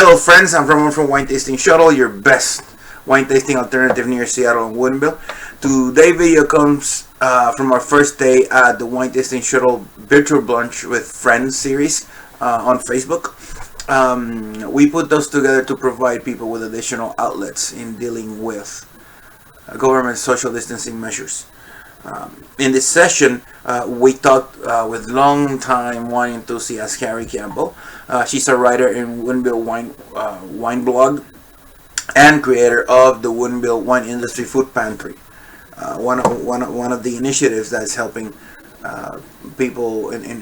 Hello, friends. I'm from Wine Tasting Shuttle, your best wine tasting alternative near Seattle and Woodinville. Today's video comes from our first day at the Wine Tasting Shuttle Virtual Brunch with Friends series on Facebook. We put those together to provide people with additional outlets in dealing with government social distancing measures. In this session, we talked with long-time wine enthusiast Carrie Campbell. She's a writer in Woodinville wine blog and creator of the Woodinville Wine Industry Food Pantry, one of the initiatives that's helping people in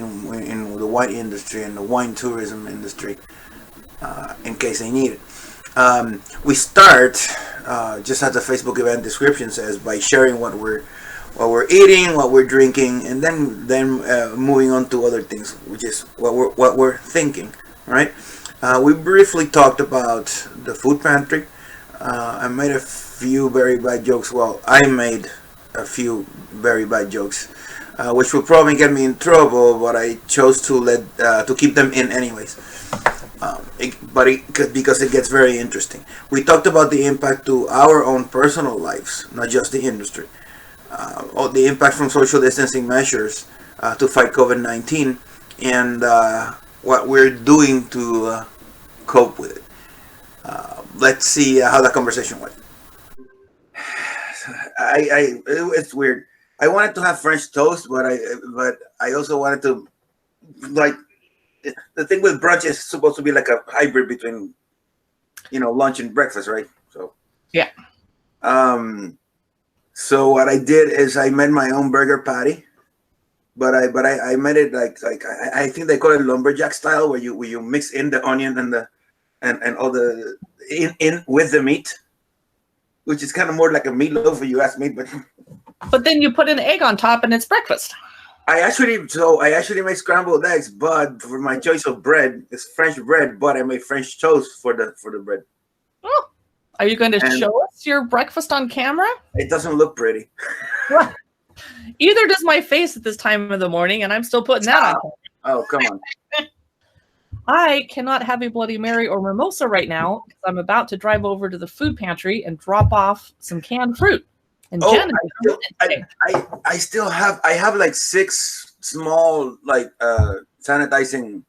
the wine industry and the wine tourism industry in case they need it. We start just as the Facebook event description says by sharing what we're eating, what we're drinking, and then moving on to other things, which is what we're thinking, right? We briefly talked about the food pantry. I made a few very bad jokes. Well, I made a few very bad jokes, which will probably get me in trouble, but I chose to keep them in anyways. Because it gets very interesting. We talked about the impact to our own personal lives, not just the industry. The impact from social distancing measures to fight COVID-19 and what we're doing to cope with it. Let's see how the conversation went. It's weird. I wanted to have French toast, but I also wanted to, like, the thing with brunch is supposed to be like a hybrid between, lunch and breakfast, right? So yeah. So what I did is I made my own burger patty, but I made it like I think they call it lumberjack style, where you mix in the onion and all the in with the meat, which is kind of more like a meatloaf if you ask me. But then you put an egg on top and it's breakfast. I actually made scrambled eggs, but for my choice of bread, it's French bread, but I made French toast for the bread. Oh. Are you going to show us your breakfast on camera? It doesn't look pretty. Well, either does my face at this time of the morning, and I'm still putting that on. Oh, come on. I cannot have a Bloody Mary or mimosa right now because I'm about to drive over to the food pantry and drop off some canned fruit. And Jen I still have like 6 small sanitizing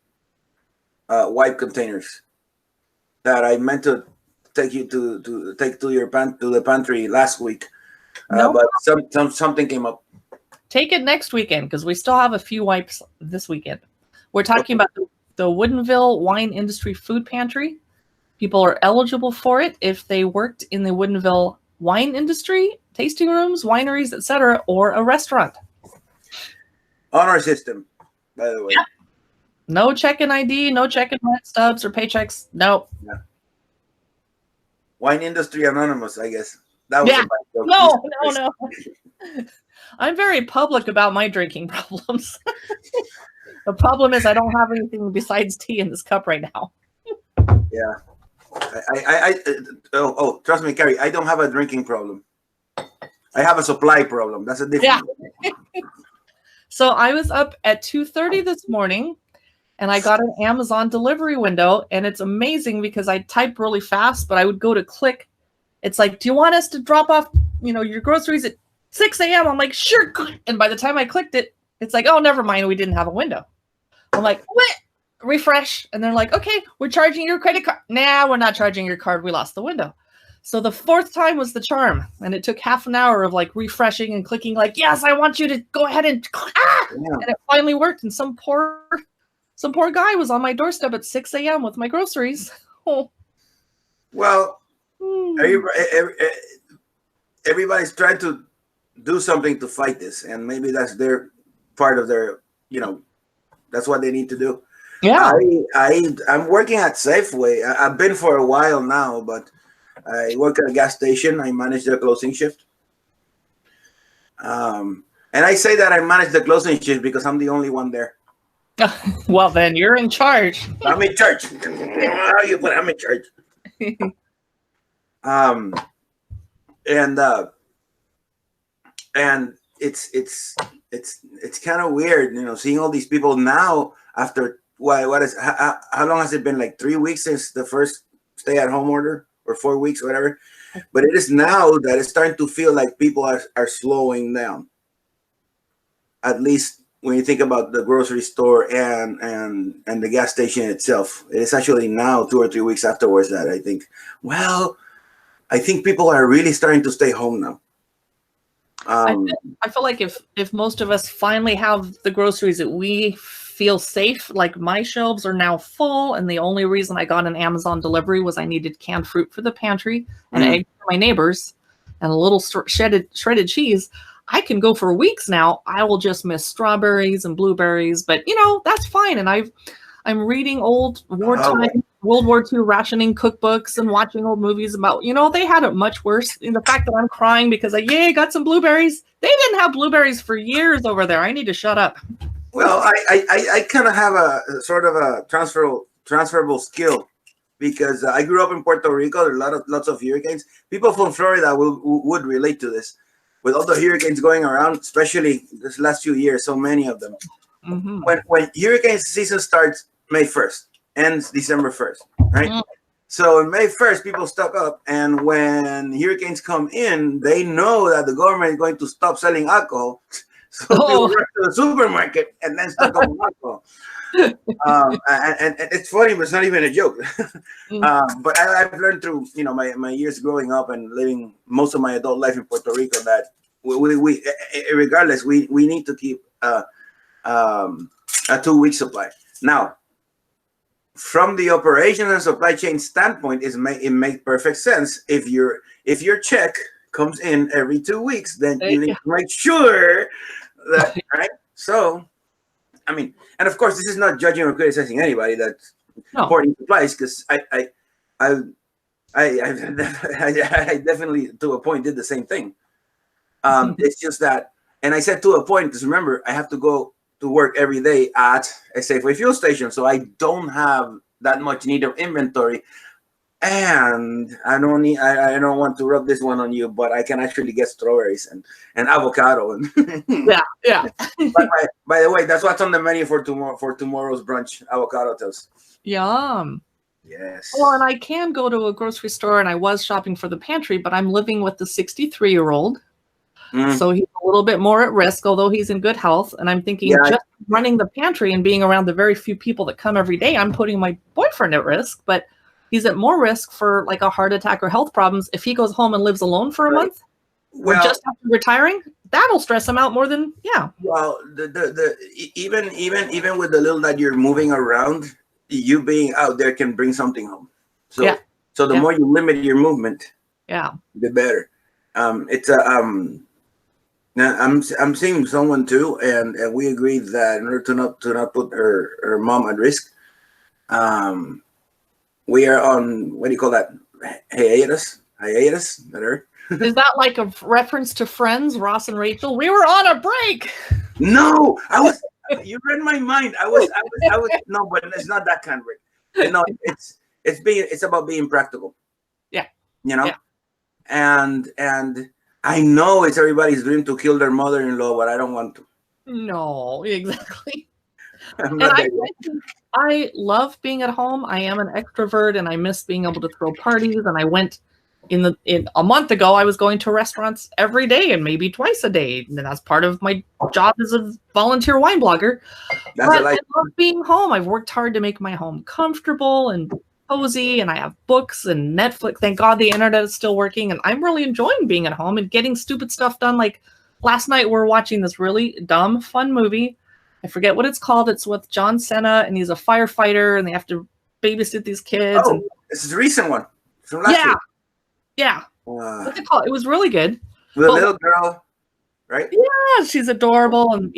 wipe containers that I meant to take you to take to the pantry last week, but something came up. Take it next weekend because we still have a few wipes this weekend. We're talking about the Woodinville Wine Industry Food Pantry. People are eligible for it if they worked in the Woodinville wine industry, tasting rooms, wineries, etc., or a restaurant. Honor system, by the way. Yeah. No check-in ID, no check-in rent stubs or paychecks. No. Yeah. Wine Industry Anonymous, I guess. That was No. I'm very public about my drinking problems. The problem is I don't have anything besides tea in this cup right now. Yeah. Trust me, Carrie, I don't have a drinking problem. I have a supply problem. That's a different. Yeah. So I was up at 2:30 this morning, and I got an Amazon delivery window, and it's amazing because I type really fast, but I would go to click. It's like, do you want us to drop off, your groceries at 6 a.m.? I'm like, sure. And by the time I clicked it, it's like, oh, never mind. We didn't have a window. I'm like, what? Refresh. And they're like, okay, we're charging your credit card. Nah, we're not charging your card. We lost the window. So the 4th time was the charm. And it took half an hour of refreshing and clicking like, yes, I want you to go ahead and And it finally worked. And some poor guy was on my doorstep at 6 a.m. with my groceries. Oh. Well, everybody's trying to do something to fight this. And maybe that's their part of their, that's what they need to do. Yeah. I'm working at Safeway. I've been for a while now, but I work at a gas station. I manage the closing shift. And I say that I manage the closing shift because I'm the only one there. Well, then you're in charge. I'm in charge. I'm in charge. And it's kind of weird, seeing all these people now after what is how long has it been? Like 3 weeks since the first stay-at-home order, or 4 weeks, whatever. But it is now that it's starting to feel like people are slowing down. At least when you think about the grocery store and the gas station itself, it's actually now 2 or 3 weeks afterwards that I think, well, I think people are really starting to stay home now. I feel like if most of us finally have the groceries that we feel safe, like my shelves are now full, and the only reason I got an Amazon delivery was I needed canned fruit for the pantry and eggs for my neighbors and a little shredded cheese. I can go for weeks now. I will just miss strawberries and blueberries, but that's fine. And I'm reading old wartime World War II rationing cookbooks and watching old movies about, they had it much worse. In the fact that I'm crying because I got some blueberries. They didn't have blueberries for years over there. I need to shut up. Well, I kind of have a sort of a transferable skill because I grew up in Puerto Rico. There are lots of hurricanes. People from Florida would relate to this. With all the hurricanes going around, especially this last few years, so many of them. Mm-hmm. When hurricane season starts May 1st, ends December 1st, right? Mm-hmm. So on May 1st, people stock up, and when hurricanes come in, they know that the government is going to stop selling alcohol. So people rush to the supermarket and then stock up on alcohol. And it's funny, but it's not even a joke. But I've learned through my years growing up and living most of my adult life in Puerto Rico that we regardless we need to keep a 2-week supply. Now, from the operation and supply chain standpoint, it makes perfect sense. If your check comes in every 2 weeks, then you need to make sure that right. So, I mean, and of course, this is not judging or criticizing anybody that's hoarding supplies, because I definitely, to a point, did the same thing. It's just that, and I said to a point because remember, I have to go to work every day at a Safeway fuel station, so I don't have that much need of inventory. And I don't want to rub this one on you, but I can actually get strawberries and avocado and yeah. by the way, that's what's on the menu for tomorrow's brunch: avocado toast. Yum. Yes. Well, and I can go to a grocery store, and I was shopping for the pantry, but I'm living with the 63-year-old. So he's a little bit more at risk, although he's in good health. And I'm thinking just running the pantry and being around the very few people that come every day, I'm putting my boyfriend at risk, but he's at more risk for like a heart attack or health problems. If he goes home and lives alone for a month, or just after retiring, that'll stress him out more than, Well, even with the little that you're moving around, you being out there can bring something home. So the more you limit your movement, the better. Now I'm seeing someone too, and we agreed that in order to not put her mom at risk, we are on, what do you call that? Hiatus. Is that like a reference to Friends, Ross and Rachel? We were on a break. No, you read my mind. I was no, but it's not that kind of break. No, it's about being practical. Yeah. And I know it's everybody's dream to kill their mother-in-law, but I don't want to. No, exactly. I love being at home. I am an extrovert, and I miss being able to throw parties. And I went in a month ago. I was going to restaurants every day and maybe twice a day, and that's part of my job as a volunteer wine blogger. But I love being home. I've worked hard to make my home comfortable and cozy, and I have books and Netflix. Thank God the internet is still working, and I'm really enjoying being at home and getting stupid stuff done. Like last night, we're watching this really dumb, fun movie. I forget what it's called. It's with John Cena, and he's a firefighter, and they have to babysit these kids. Oh, this is a recent one from last year. Yeah. What's it called? It was really good. The little girl, right? Yeah, she's adorable, and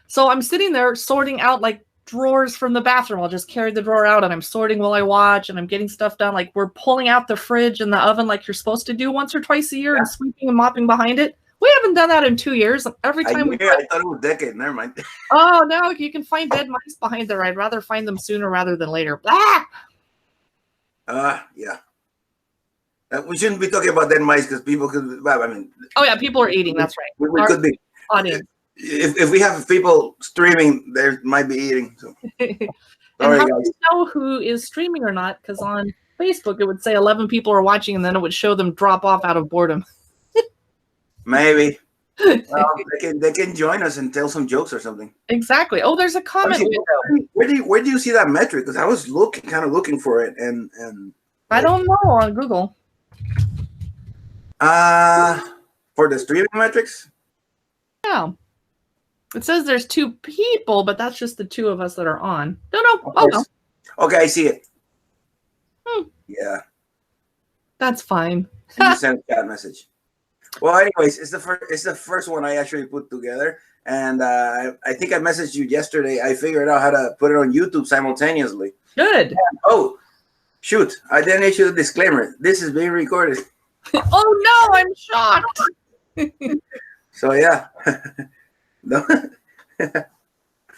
So I'm sitting there sorting out like drawers from the bathroom. I'll just carry the drawer out, and I'm sorting while I watch, and I'm getting stuff done. Like we're pulling out the fridge and the oven like you're supposed to do once or twice a year and sweeping and mopping behind it. We haven't done that in 2 years. Every time I thought it was a decade. Never mind. Oh, no, you can find dead mice behind there. I'd rather find them sooner rather than later. Yeah. We shouldn't be talking about dead mice because people could. Well, I mean. Oh yeah, people are eating. That's right. We could be. Audience. if we have people streaming, there might be eating. So. And Sorry, how do guys. you know who is streaming or not? Because on Facebook, it would say 11 people are watching, and then it would show them drop off out of boredom. Maybe. Well, they can join us and tell some jokes or something. Exactly. Oh, there's a comment window. Where do you see that metric? Because I was looking for it, and I don't know on Google. for the streaming metrics. Yeah. It says there's 2 people, but that's just the 2 of us that are on. No. Oh, no. Okay, I see it. Yeah. That's fine. And you sent a chat message. Well, anyways, it's the first one I actually put together, and I think I messaged you yesterday. I figured out how to put it on YouTube simultaneously. Good. Oh, shoot! I didn't issue a disclaimer. This is being recorded. Oh no, I'm shocked. So yeah. No.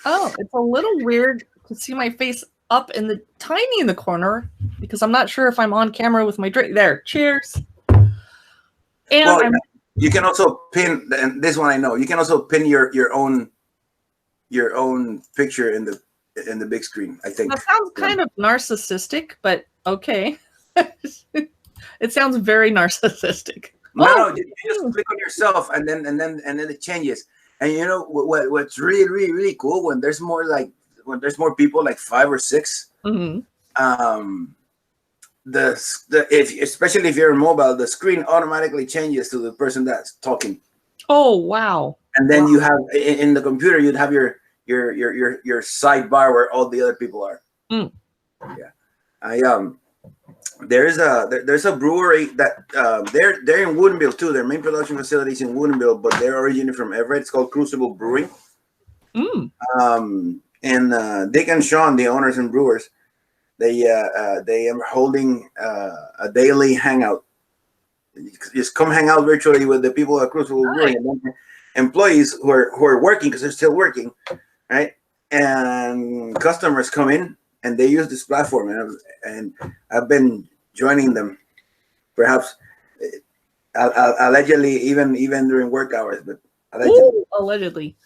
Oh, it's a little weird to see my face up in the tiny in the corner because I'm not sure if I'm on camera with my drink. There, cheers. And Well, you can also pin, and this one I know. You can also pin your own picture in the big screen. I think that sounds kind of narcissistic, but okay. It sounds very narcissistic. No, you just click on yourself, and then it changes. And you know what's really cool when there's more people like 5 or 6. Mm-hmm. Especially if you're mobile, the screen automatically changes to the person that's talking. Oh wow! And then you have in the computer, you'd have your sidebar where all the other people are. Mm. Yeah, there's a brewery that they're in Woodinville too. Their main production facility is in Woodinville, but they're originally from Everett. It's called Crucible Brewing. Mm. And Dick and Sean, the owners and brewers, they are holding a daily hangout. You just come hang out virtually with the people at Crucible Brewing, and then employees who are working because they're still working, right? And customers come in and they use this platform, and I've been joining them, perhaps allegedly even during work hours, but allegedly. Ooh, allegedly.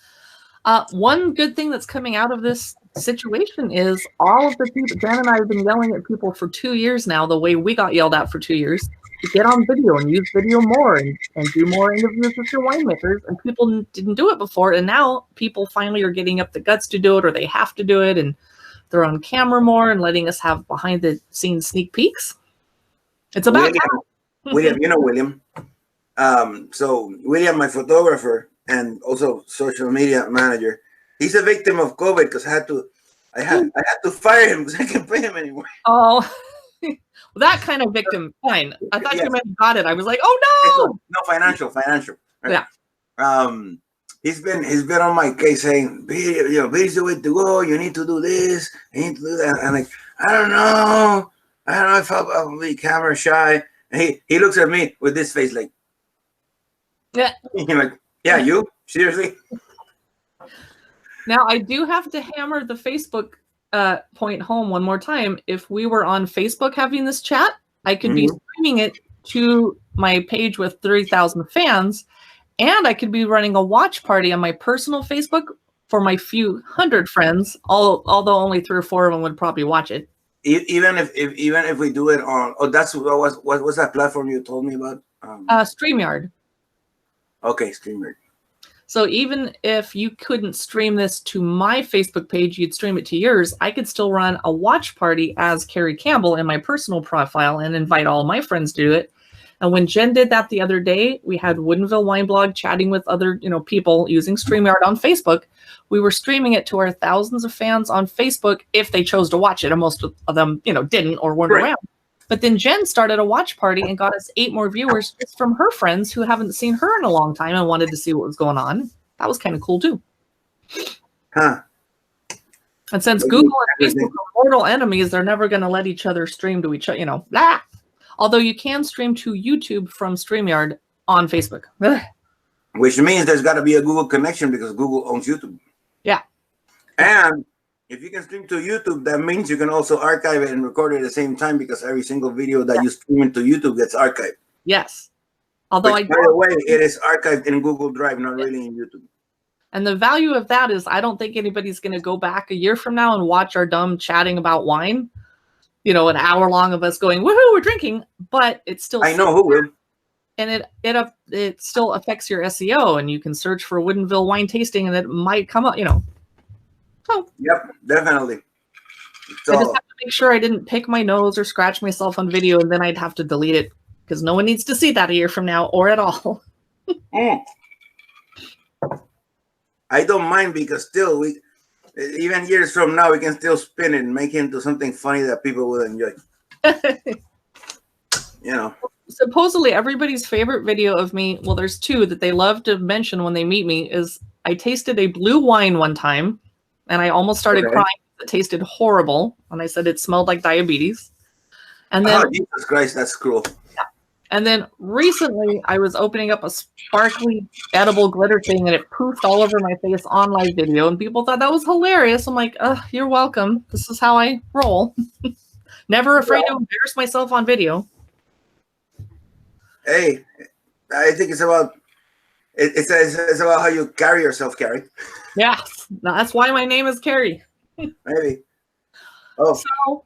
One good thing that's coming out of this situation is all of the people. Jan and I have been yelling at people for 2 years now, the way we got yelled at for 2 years, to get on video and use video more and do more interviews with your winemakers. And people didn't do it before. And now people finally are getting up the guts to do it, or they have to do it. And they're on camera more and letting us have behind the scenes sneak peeks. It's about William, you know William. So William, my photographer and also social media manager, he's a victim of COVID because I had to fire him because I can't pay him anymore. Oh, well, that kind of victim. Fine. I thought you meant got it. I was like, oh no. No, financial. Right? Yeah. He's been on my case saying, B's the way to go. You need to do this. You need to do that. And like, I don't know if I'll be camera shy. And he looks at me with this face like, yeah. He's like, yeah, you seriously? Now I do have to hammer the Facebook point home one more time. If we were on Facebook having this chat, I could be streaming it to my page with 30,000 fans. And I could be running a watch party on my personal Facebook for my few hundred friends, although only 3 or 4 of them would probably watch it. Even if we do it on, what was that platform you told me about? StreamYard. Okay, StreamYard. So even if you couldn't stream this to my Facebook page, you'd stream it to yours. I could still run a watch party as Carrie Campbell in my personal profile and invite all my friends to do it. And when Jen did that the other day, we had Woodinville Wine Blog chatting with other, people using StreamYard on Facebook. We were streaming it to our thousands of fans on Facebook if they chose to watch it, and most of them, didn't or weren't around. But then Jen started a watch party and got us 8 more viewers just from her friends who haven't seen her in a long time and wanted to see what was going on. That was kind of cool too. Huh. And since Google and Facebook are mortal enemies, they're never going to let each other stream to each other, blah. Although you can stream to YouTube from StreamYard on Facebook. Which means there's got to be a Google connection because Google owns YouTube. Yeah. And if you can stream to YouTube, that means you can also archive it and record it at the same time because every single video that you stream into YouTube gets archived. Yes. Although by the way, it is archived in Google Drive, not really in YouTube. And the value of that is I don't think anybody's going to go back a year from now and watch our dumb chatting about wine, you know, an hour long of us going, woohoo, we're drinking, but it's still, I know who will. and it still affects your SEO, and you can search for Woodinville wine tasting and it might come up, you know. So yep, definitely. So, I just have to make sure I didn't pick my nose or scratch myself on video, and then I'd have to delete it because no one needs to see that a year from now or at all. I don't mind because still even years from now we can still spin it and make it into something funny that people will enjoy. You know. Supposedly everybody's favorite video of me, well, there's two that they love to mention when they meet me, is I tasted a blue wine one time and I almost started crying. It tasted horrible. And I said it smelled like diabetes. And then, oh, Jesus Christ, that's cruel. Yeah. And then recently I was opening up a sparkly edible glitter thing and it poofed all over my face on live video. And people thought that was hilarious. I'm like, you're welcome. This is how I roll. Never afraid to embarrass myself on video. Hey, I think it's about it's about how you carry yourself, Carrie. Yeah, that's why my name is Carrie. Maybe. Oh. So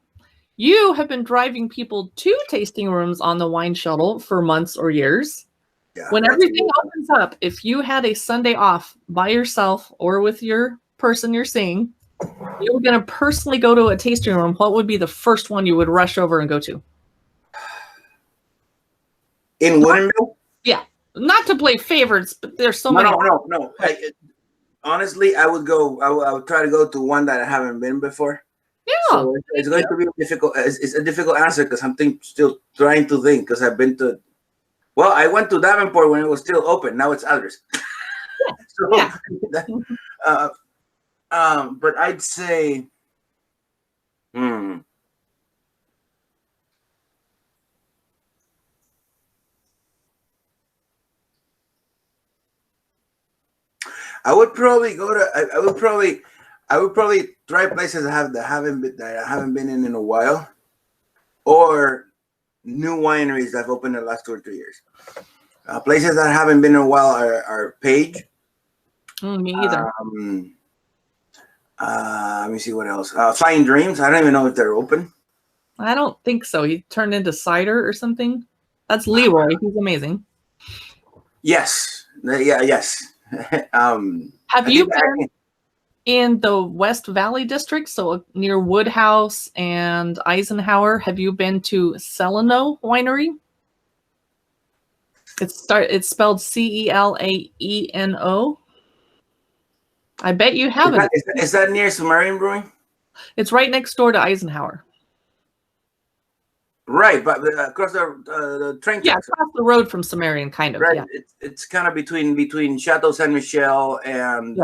you have been driving people to tasting rooms on the wine shuttle for months or years. Yeah, when everything opens up, if you had a Sunday off by yourself or with your person you're seeing, you were going to personally go to a tasting room, what would be the first one you would rush over and go to? In Woodinville? Yeah. Not to play favorites, but there's so many. No. Honestly, I would go. I would try to go to one that I haven't been before. Yeah. So it's going to be difficult. It's a difficult answer because I'm still trying to think because I've been to. Well, I went to Davenport when it was still open. Now it's others. So, but I'd say. I would probably go to. I would probably try places that I haven't been in a while, or new wineries that have opened in the last 2 or 3 years. Places that I haven't been in a while are Page. Me either. Let me see what else. Fine Dreams. I don't even know if they're open. I don't think so. He turned into cider or something. That's Leroy. He's amazing. Yes. Yes. Have you been in the West Valley district, so near Woodhouse and Eisenhower? Have you been to Celano Winery? It's spelled Celaeno. I bet you haven't. Is that near Sumerian Brewing? It's right next door to Eisenhower. Right, but across the train tracks. Yeah, across the road from Sumerian, kind of. Right, yeah. It's kind of between Chateau Saint Michel and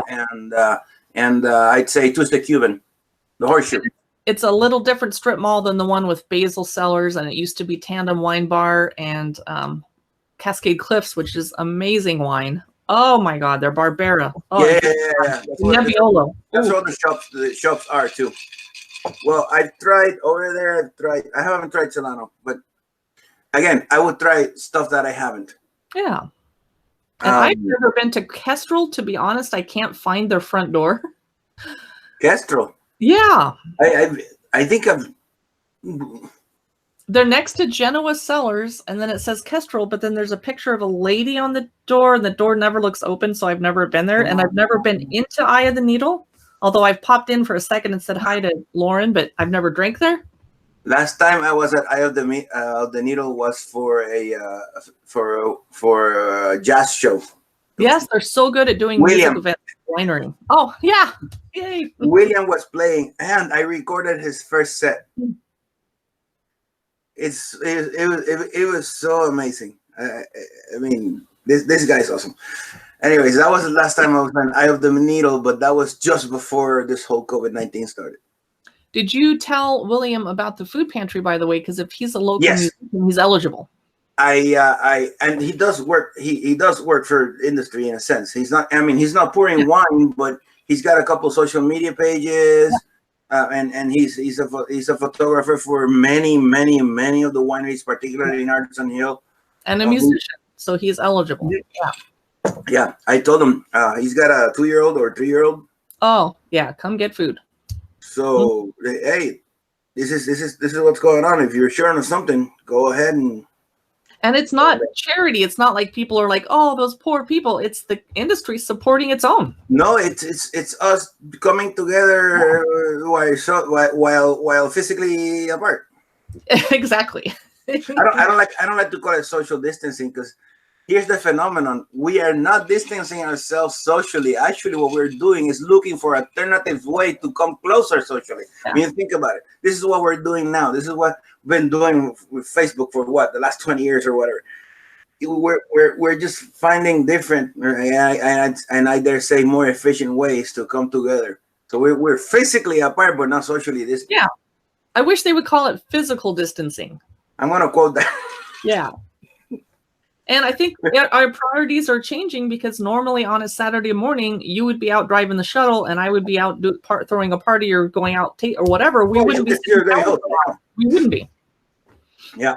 I'd say Twisted Cuban, the Horseshoe. It's a little different strip mall than the one with Basil Cellars, and it used to be Tandem Wine Bar and Cascade Cliffs, which is amazing wine. Oh my God, they're Barbera. Oh, yeah. Nebbiolo. That's what the shops are too. Well, I've tried over there. I haven't tried Celano, but again, I would try stuff that I haven't. Yeah. And I've never been to Kestrel. To be honest, I can't find their front door. Kestrel. Yeah. I think I've. They're next to Genoa Cellars, and then it says Kestrel, but then there's a picture of a lady on the door, and the door never looks open, so I've never been there, and I've never been into Eye of the Needle. Although I've popped in for a second and said hi to Lauren, but I've never drank there. Last time I was at Eye of the Needle was for a jazz show. Yes, they're so good at doing music events and winery. Oh yeah, yay! William was playing, and I recorded his first set. It was so amazing. I mean, this guy's awesome. Anyways, that was the last time I was on Eye of the Needle, but that was just before this whole COVID-19 started. Did you tell William about the food pantry, by the way? Because if he's a local musician, he's eligible. And he does work. He does work for industry in a sense. He's not. I mean, he's not pouring wine, but he's got a couple social media pages, and he's a photographer for many of the wineries, particularly in Artisan Hill, and a musician, so he's eligible. Yeah. Yeah, I told him he's got a 2-year-old or 3-year-old. Oh, yeah, come get food. So hey, this is what's going on. If you're sure of something, go ahead and. And it's not charity. It's not like people are like, oh, those poor people. It's the industry supporting its own. No, it's us coming together while physically apart. Exactly. I don't like to call it social distancing, because here's the phenomenon: we are not distancing ourselves socially. Actually, what we're doing is looking for alternative way to come closer socially. Yeah. When you think about it, this is what we're doing now. This is what we've been doing with Facebook for the last 20 years or whatever. We're just finding different and I dare say more efficient ways to come together. So we're physically apart, but not socially distant. Yeah, I wish they would call it physical distancing. I'm gonna quote that. Yeah. And I think our priorities are changing, because normally on a Saturday morning, you would be out driving the shuttle and I would be out throwing a party or going out or whatever. We wouldn't be. We wouldn't be. Yeah.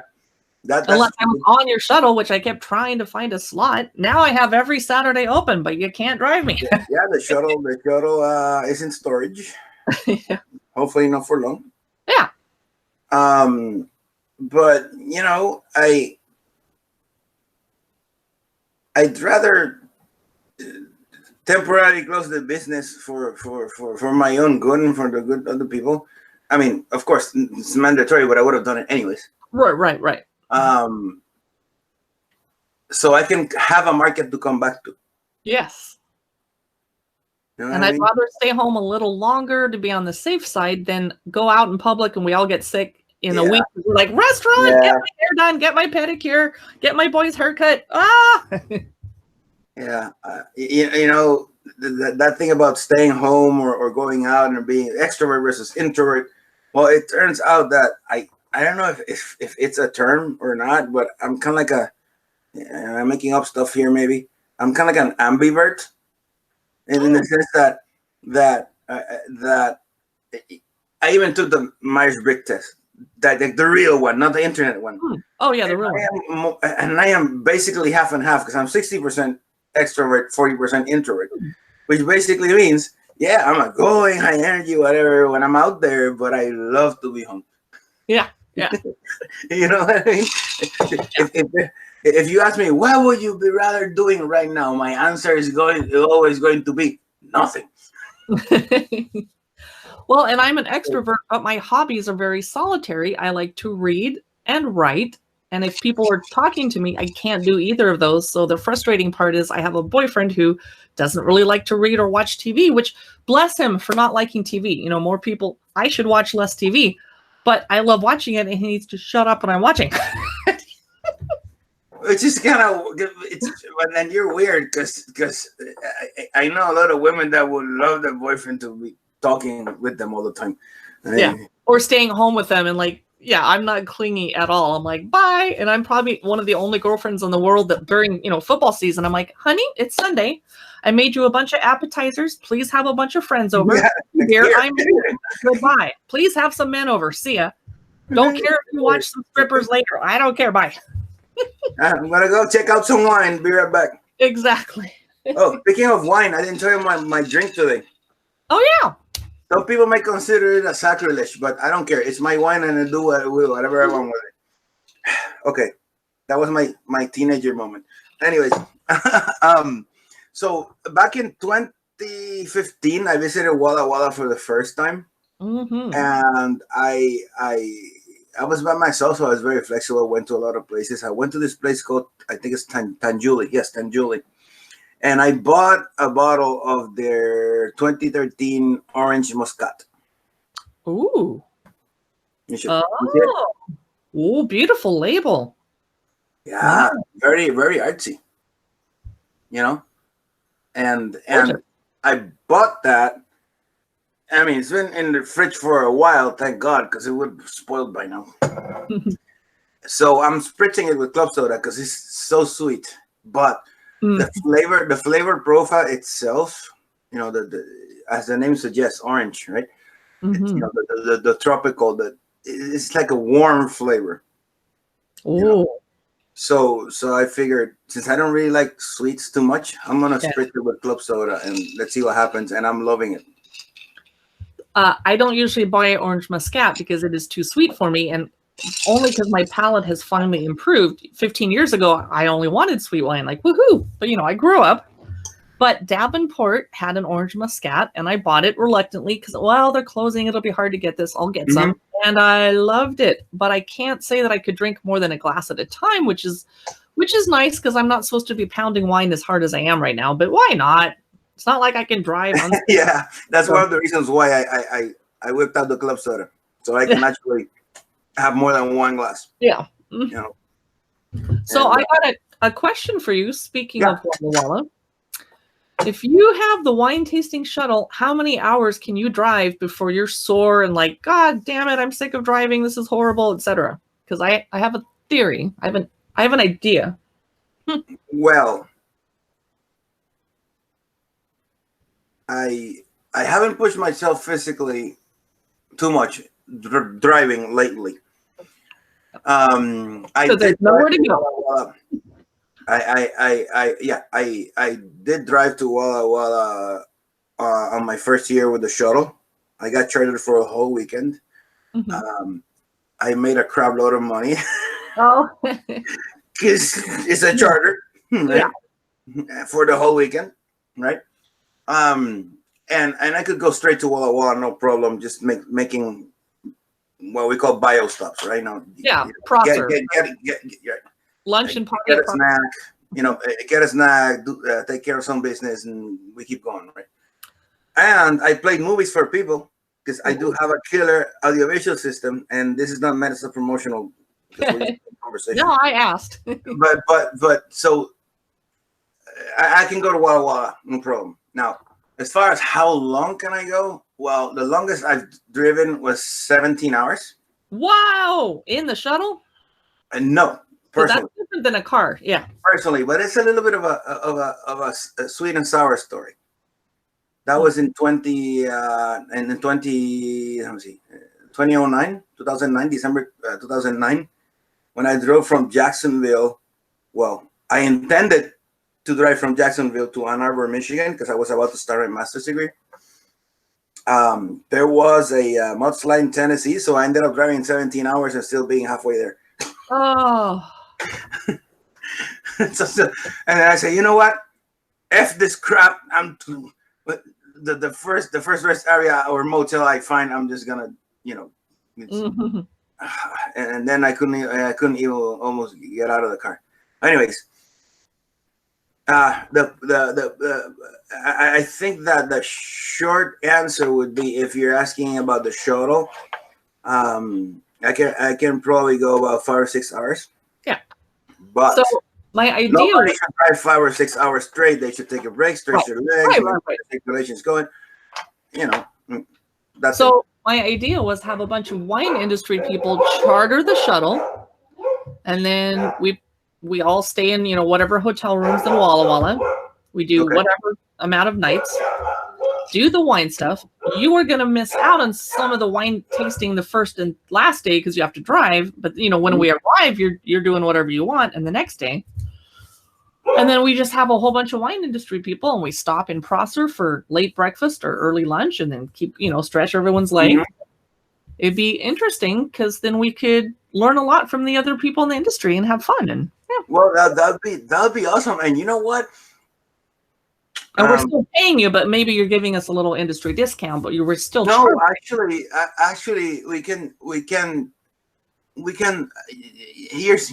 Unless I was on your shuttle, which I kept trying to find a slot. Now I have every Saturday open, but you can't drive me. Yeah, the shuttle is in storage. Yeah. Hopefully not for long. Yeah. But I'd rather temporarily close the business for my own good and for the good of the people. I mean, of course, it's mandatory, but I would have done it anyways. Right. So I can have a market to come back to. Yes. You know and I'd rather stay home a little longer to be on the safe side than go out in public and we all get sick in a week. We're like, restaurant, get my hair done, get my pedicure, get my boy's haircut. Yeah. That thing about staying home or going out and being extrovert versus introvert. Well, it turns out that I don't know if it's a term or not, but I'm kind of like I'm making up stuff here. Maybe I'm kind of like an ambivert, in the sense that I even took the Myers-Briggs test, the real one, not the internet one. Oh yeah, the real one. And I am basically half and half, because I'm 60% extrovert, 40% introvert, which basically means, yeah, I'm a going high energy, whatever, when I'm out there, but I love to be home. Yeah. You know what I mean? If you ask me, what would you be rather doing right now? My answer is always going to be nothing. Well, and I'm an extrovert, but my hobbies are very solitary. I like to read and write. And if people are talking to me, I can't do either of those. So the frustrating part is I have a boyfriend who doesn't really like to read or watch TV, which bless him for not liking TV. More people, I should watch less TV, but I love watching it and he needs to shut up when I'm watching. It's just kind of, but then you're weird, because I know a lot of women that would love their boyfriend to be talking with them all the time. Yeah. Or staying home with them and I'm not clingy at all. I'm like, bye. And I'm probably one of the only girlfriends in the world that during, football season, I'm like, honey, it's Sunday. I made you a bunch of appetizers. Please have a bunch of friends over. Here I'm here. Goodbye. Please have some men over. See ya. Don't care if you watch some strippers later. I don't care. Bye. I'm going to go check out some wine. Be right back. Exactly. Oh, speaking of wine, I didn't tell you my drink today. Oh, yeah. Some people may consider it a sacrilege, but I don't care. It's my wine, and I do whatever I want with it. Okay, that was my teenager moment. Anyways, so back in 2015, I visited Walla Walla for the first time, and I was by myself, so I was very flexible. I went to a lot of places. I went to this place called, I think it's Tanjuli. Yes, Tanjuli. And I bought a bottle of their 2013 Orange Muscat. Ooh. You should. Ooh, beautiful label. Yeah, very, very artsy. And I bought that. I mean, it's been in the fridge for a while, thank God, because it would have spoiled by now. So I'm spritzing it with club soda because it's so sweet. But the flavor profile itself, as the name suggests, orange, right? The tropical, it's like a warm flavor. Oh, So I figured since I don't really like sweets too much, I'm gonna Yeah. spritz it with club soda and let's see what happens. And I'm loving it. I don't usually buy orange muscat because it is too sweet for me, and only because my palate has finally improved. 15 years ago, I only wanted sweet wine, like woohoo! But I grew up. But Davenport had an orange muscat, and I bought it reluctantly because, well, they're closing. It'll be hard to get this. I'll get Mm-hmm. some. And I loved it. But I can't say that I could drink more than a glass at a time, which is nice because I'm not supposed to be pounding wine as hard as I am right now. But why not? It's not like I can drive. Yeah, that's one of the reasons why I whipped out the club soda, so I can actually have more than one glass. Yeah. So And, I got a question for you. Speaking yeah. of Walla Walla, if you have the wine tasting shuttle, how many hours can you drive before you're sore and like, God damn it, I'm sick of driving. This is horrible, etc. Because I have a theory. I have an idea. Well, I haven't pushed myself physically too much driving lately. I So there's did nowhere to go. I did drive to Walla Walla on my first year with the shuttle. I got chartered for a whole weekend. Mm-hmm. I made a crap load of money Oh, because it's a charter, right? Yeah. For the whole weekend, right? And I could go straight to Walla Walla, no problem. Just making what we call bio stops, right? Now, prosser. Get Lunch and party. Get a snack, get a snack, take care of some business, and we keep going, right? And I played movies for people because I do have a killer audiovisual system, and this is not meant as a promotional conversation. No, I asked. but so I can go to Walla Walla, no problem. Now, as far as how long can I go? Well, the longest I've driven was 17 hours. Wow, in the shuttle? No, personally. That's different than a car, yeah. Personally, but it's a little bit of a sweet and sour story. That was in 2009, December 2009, when I drove from Jacksonville. Well, I intended to drive from Jacksonville to Ann Arbor, Michigan, because I was about to start my master's degree. There was a mudslide in Tennessee, so I ended up driving 17 hours and still being halfway there. Oh. And then I say, you know what? F this crap. The first rest area or motel I find, I'm just gonna, Mm-hmm. And then I couldn't even almost get out of the car. Anyways, I think that the short answer would be, if you're asking about the shuttle, I can probably go about 5 or 6 hours. Yeah. But so my idea nobody should drive 5 or 6 hours straight. They should take a break, stretch their legs, circulation's going. That's so. My idea was have a bunch of wine industry people charter the shuttle, and then we all stay in whatever hotel rooms in Walla Walla. We do whatever amount of nights, do the wine stuff. You are going to miss out on some of the wine tasting the first and last day because you have to drive. But when we arrive, you're doing whatever you want, and the next day. And then we just have a whole bunch of wine industry people, and we stop in Prosser for late breakfast or early lunch, and then keep, stretch everyone's leg. Mm-hmm. It'd be interesting because then we could learn a lot from the other people in the industry and have fun. And well, that'd be awesome. And you know what? And we're still paying you, but maybe you're giving us a little industry discount, but you were still charging. Actually, we can. Here's.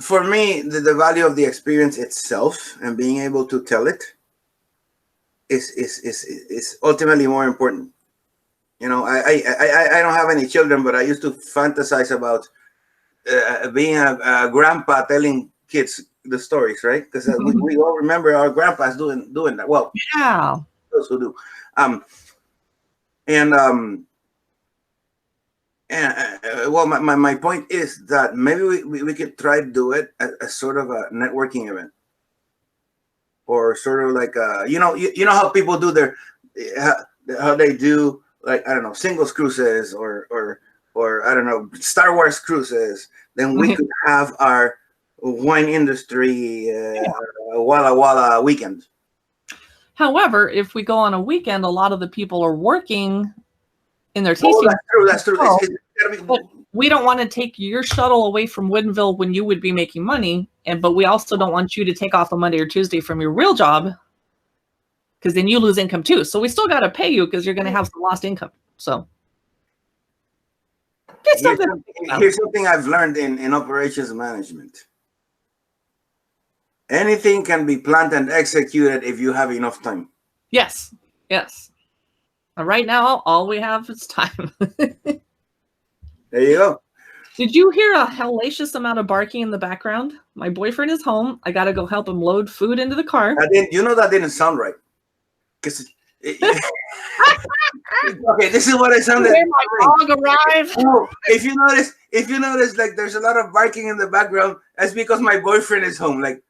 For me, the value of the experience itself and being able to tell it is ultimately more important. I don't have any children, but I used to fantasize about being a grandpa telling kids the stories, right? Because we all remember our grandpas doing that. Well, yeah, those who do. Well, my point is that maybe we could try to do it as sort of a networking event, or sort of like you know how people do how they do, like, I don't know, singles cruises or or I don't know, Star Wars cruises, then we could have our wine industry Walla Walla weekend. However, if we go on a weekend, a lot of the people are working in their tasting. That's true. But we don't want to take your shuttle away from Woodinville when you would be making money, but we also don't want you to take off a Monday or Tuesday from your real job, because then you lose income too. So we still got to pay you because you're going to have some lost income. So here's something I've learned in operations management. Anything can be planned and executed if you have enough time. Yes. And right now, all we have is time. There you go. Did you hear a hellacious amount of barking in the background? My boyfriend is home. I got to go help him load food into the car. That didn't sound right. Okay, this is what it sounded. Where my dog arrived. Oh, if you notice, like there's a lot of barking in the background. That's because my boyfriend is home. Like,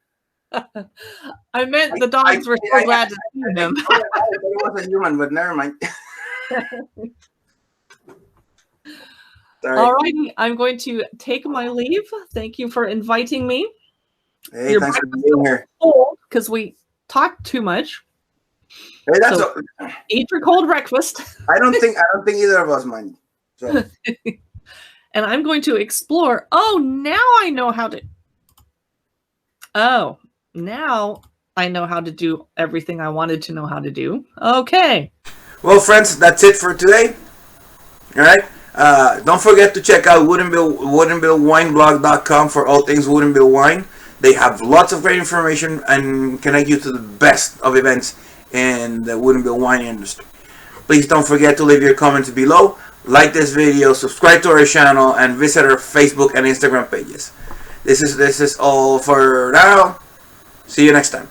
I meant the dogs were so glad to see him. It wasn't human, but never mind. All righty, I'm going to take my leave. Thank you for inviting me. Hey, thanks for being here. Because we talked too much. Hey, eat your cold breakfast. I don't think either of us mind. So. And I'm going to explore. Now I know how to do everything I wanted to know how to do. Okay. Well, friends, that's it for today. All right. Don't forget to check out WoodinvilleWineblog.com for all things Woodinville wine. They have lots of great information and connect you to the best of events in the Woodinville wine industry. Please don't forget to leave your comments below, like this video, subscribe to our channel, and visit our Facebook and Instagram pages. This is all for now. See you next time.